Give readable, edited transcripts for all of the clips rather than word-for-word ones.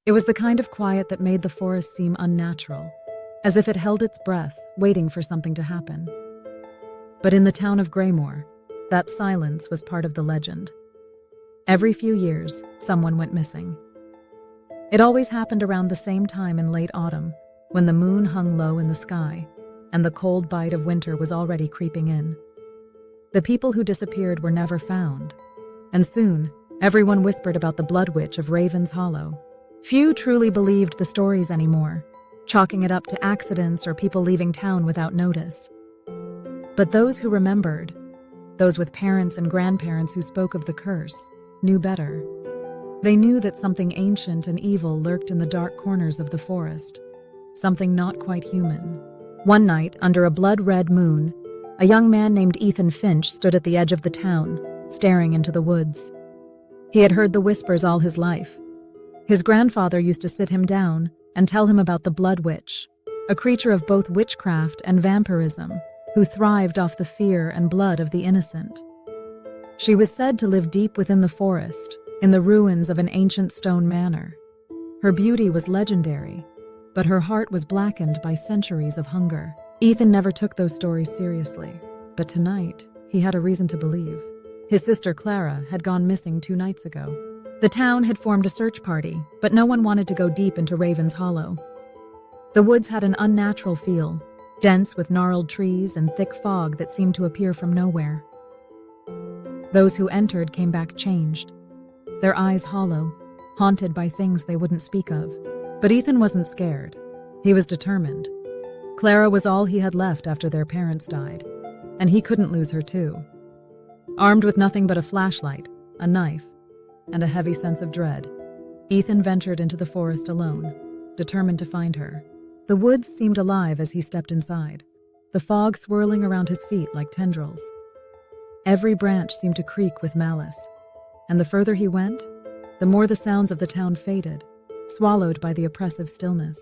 It was the kind of quiet that made the forest seem unnatural, as if it held its breath, waiting for something to happen. But in the town of Greymoor, that silence was part of the legend. Every few years, someone went missing. It always happened around the same time in late autumn, when the moon hung low in the sky, and the cold bite of winter was already creeping in. The people who disappeared were never found, and soon, everyone whispered about the Blood Witch of Raven's Hollow. Few truly believed the stories anymore, chalking it up to accidents or people leaving town without notice. But those who remembered, those with parents and grandparents who spoke of the curse, knew better. They knew that something ancient and evil lurked in the dark corners of the forest, something not quite human. One night, under a blood-red moon, a young man named Ethan Finch stood at the edge of the town, staring into the woods. He had heard the whispers all his life. His grandfather used to sit him down and tell him about the Blood Witch, a creature of both witchcraft and vampirism, who thrived off the fear and blood of the innocent. She was said to live deep within the forest, in the ruins of an ancient stone manor. Her beauty was legendary, but her heart was blackened by centuries of hunger. Ethan never took those stories seriously, but tonight, he had a reason to believe. His sister Clara had gone missing 2 nights ago. The town had formed a search party, but no one wanted to go deep into Raven's Hollow. The woods had an unnatural feel, dense with gnarled trees and thick fog that seemed to appear from nowhere. Those who entered came back changed, their eyes hollow, haunted by things they wouldn't speak of. But Ethan wasn't scared. He was determined. Clara was all he had left after their parents died, and he couldn't lose her too. Armed with nothing but a flashlight, a knife, and a heavy sense of dread, Ethan ventured into the forest alone, determined to find her. The woods seemed alive as he stepped inside, the fog swirling around his feet like tendrils. Every branch seemed to creak with malice, and the further he went, the more the sounds of the town faded, swallowed by the oppressive stillness.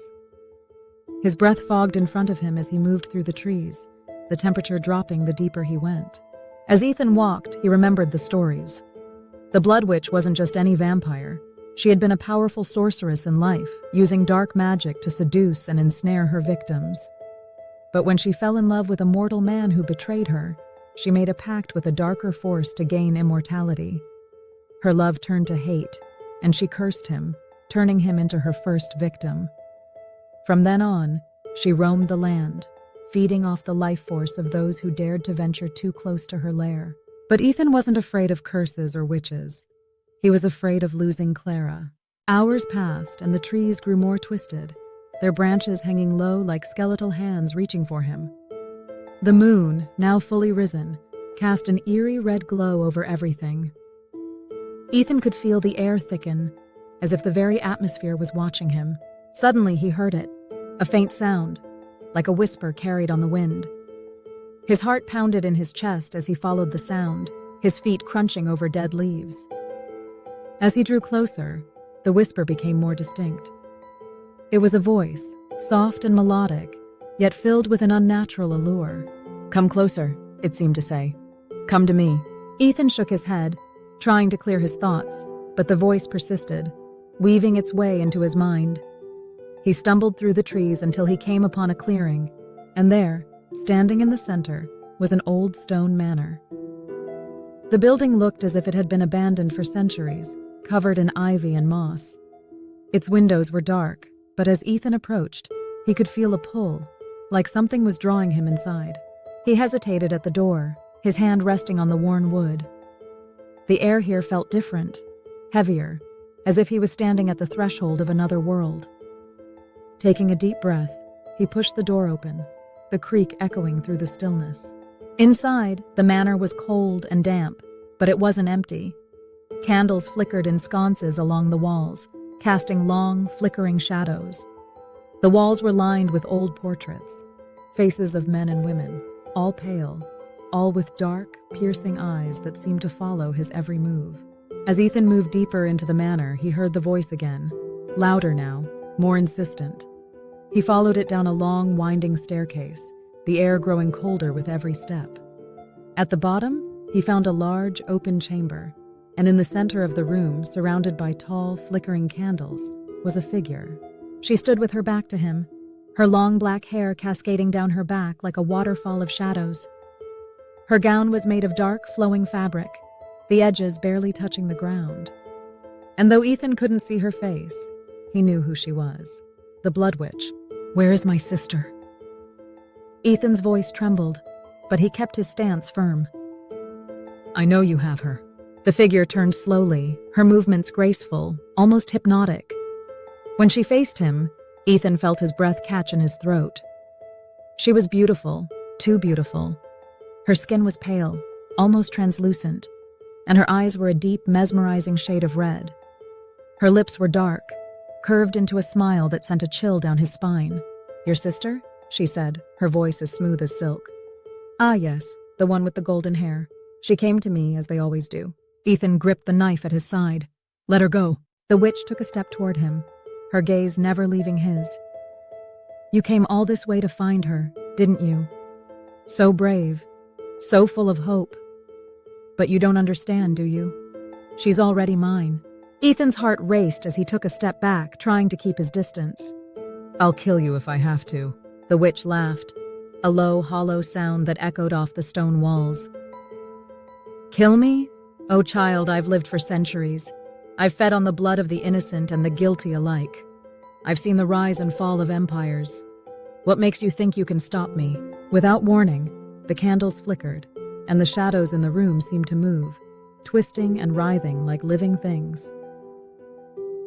His breath fogged in front of him as he moved through the trees, the temperature dropping the deeper he went. As Ethan walked, he remembered the stories. The Blood Witch wasn't just any vampire. She had been a powerful sorceress in life, using dark magic to seduce and ensnare her victims. But when she fell in love with a mortal man who betrayed her, she made a pact with a darker force to gain immortality. Her love turned to hate, and she cursed him, turning him into her first victim. From then on, she roamed the land, feeding off the life force of those who dared to venture too close to her lair. But Ethan wasn't afraid of curses or witches. He was afraid of losing Clara. Hours passed, and the trees grew more twisted, their branches hanging low like skeletal hands reaching for him. The moon, now fully risen, cast an eerie red glow over everything. Ethan could feel the air thicken, as if the very atmosphere was watching him. Suddenly he heard it, a faint sound, like a whisper carried on the wind. His heart pounded in his chest as he followed the sound, his feet crunching over dead leaves. As he drew closer, the whisper became more distinct. It was a voice, soft and melodic, yet filled with an unnatural allure. "Come closer," it seemed to say. "Come to me." Ethan shook his head, trying to clear his thoughts, but the voice persisted, weaving its way into his mind. He stumbled through the trees until he came upon a clearing, and there, standing in the center, was an old stone manor. The building looked as if it had been abandoned for centuries, covered in ivy and moss. Its windows were dark, but as Ethan approached, he could feel a pull, like something was drawing him inside. He hesitated at the door, his hand resting on the worn wood. The air here felt different, heavier, as if he was standing at the threshold of another world. Taking a deep breath, he pushed the door open, the creak echoing through the stillness. Inside, the manor was cold and damp, but it wasn't empty. Candles flickered in sconces along the walls, casting long, flickering shadows. The walls were lined with old portraits, faces of men and women, all pale, all with dark, piercing eyes that seemed to follow his every move. As Ethan moved deeper into the manor, he heard the voice again, louder now, more insistent. He followed it down a long, winding staircase, the air growing colder with every step. At the bottom, he found a large, open chamber, and in the center of the room, surrounded by tall, flickering candles, was a figure. She stood with her back to him, her long black hair cascading down her back like a waterfall of shadows. Her gown was made of dark, flowing fabric, the edges barely touching the ground. And though Ethan couldn't see her face, he knew who she was. The Blood Witch. "Where is my sister?" Ethan's voice trembled, but he kept his stance firm. "I know you have her." The figure turned slowly, her movements graceful, almost hypnotic. When she faced him, Ethan felt his breath catch in his throat. She was beautiful, too beautiful. Her skin was pale, almost translucent, and her eyes were a deep, mesmerizing shade of red. Her lips were dark, curved into a smile that sent a chill down his spine. "Your sister?" she said, her voice as smooth as silk. "Ah, yes, the one with the golden hair. She came to me, as they always do." Ethan gripped the knife at his side. "Let her go." The witch took a step toward him, her gaze never leaving his. "You came all this way to find her, didn't you? So brave, so full of hope. But you don't understand, do you? She's already mine." Ethan's heart raced as he took a step back, trying to keep his distance. "I'll kill you if I have to." The witch laughed, a low, hollow sound that echoed off the stone walls. "Kill me? Oh, child, I've lived for centuries. I've fed on the blood of the innocent and the guilty alike. I've seen the rise and fall of empires. What makes you think you can stop me?" Without warning, the candles flickered, and the shadows in the room seemed to move, twisting and writhing like living things.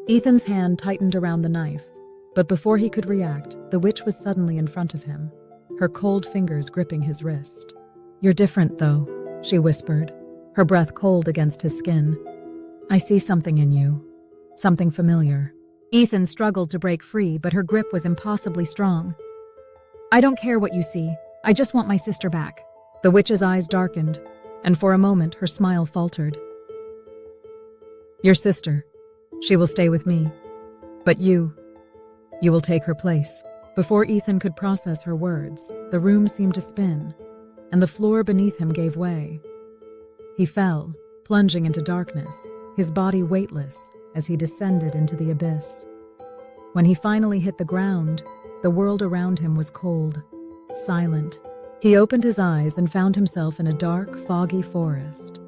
Ethan's hand tightened around the knife, but before he could react, the witch was suddenly in front of him, her cold fingers gripping his wrist. "You're different, though," she whispered, her breath cold against his skin. "I see something in you, something familiar." Ethan struggled to break free, but her grip was impossibly strong. "I don't care what you see. I just want my sister back." The witch's eyes darkened, and for a moment her smile faltered. "Your sister. She will stay with me. But you will take her place." Before Ethan could process her words, the room seemed to spin, and the floor beneath him gave way. He fell, plunging into darkness, his body weightless as he descended into the abyss. When he finally hit the ground, the world around him was cold, silent. He opened his eyes and found himself in a dark, foggy forest.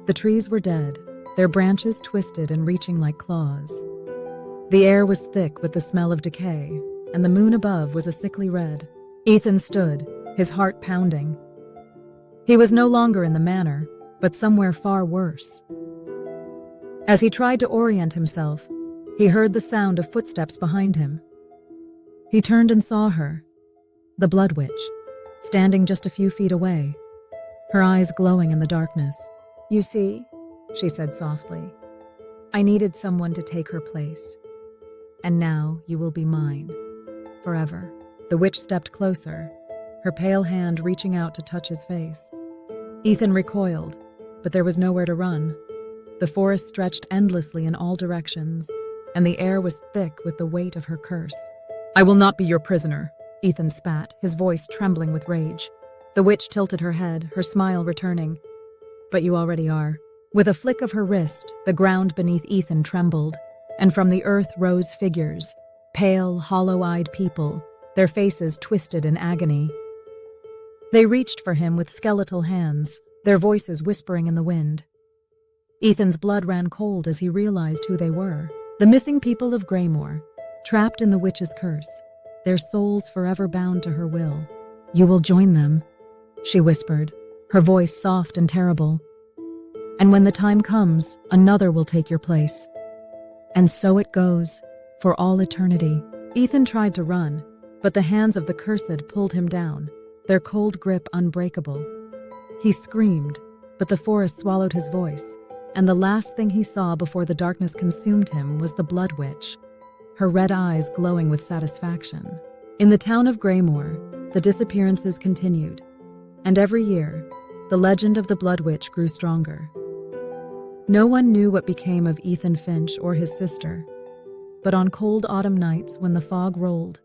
The trees were dead, their branches twisted and reaching like claws. The air was thick with the smell of decay, and the moon above was a sickly red. Ethan stood, his heart pounding. He was no longer in the manor, but somewhere far worse. As he tried to orient himself, he heard the sound of footsteps behind him. He turned and saw her, the Blood Witch, standing just a few feet away, her eyes glowing in the darkness. "You see," she said softly, "I needed someone to take her place. And now you will be mine, forever." The witch stepped closer, her pale hand reaching out to touch his face. Ethan recoiled, but there was nowhere to run. The forest stretched endlessly in all directions, and the air was thick with the weight of her curse. "I will not be your prisoner," Ethan spat, his voice trembling with rage. The witch tilted her head, her smile returning. "But you already are." With a flick of her wrist, the ground beneath Ethan trembled, and from the earth rose figures, pale, hollow-eyed people, their faces twisted in agony. They reached for him with skeletal hands, their voices whispering in the wind. Ethan's blood ran cold as he realized who they were. The missing people of Greymoor, trapped in the witch's curse, their souls forever bound to her will. "You will join them," she whispered, her voice soft and terrible. "And when the time comes, another will take your place. And so it goes, for all eternity." Ethan tried to run, but the hands of the cursed pulled him down, their cold grip unbreakable. He screamed, but the forest swallowed his voice, and the last thing he saw before the darkness consumed him was the Blood Witch, her red eyes glowing with satisfaction. In the town of Greymoor, the disappearances continued, and every year, the legend of the Blood Witch grew stronger. No one knew what became of Ethan Finch or his sister, but on cold autumn nights when the fog rolled,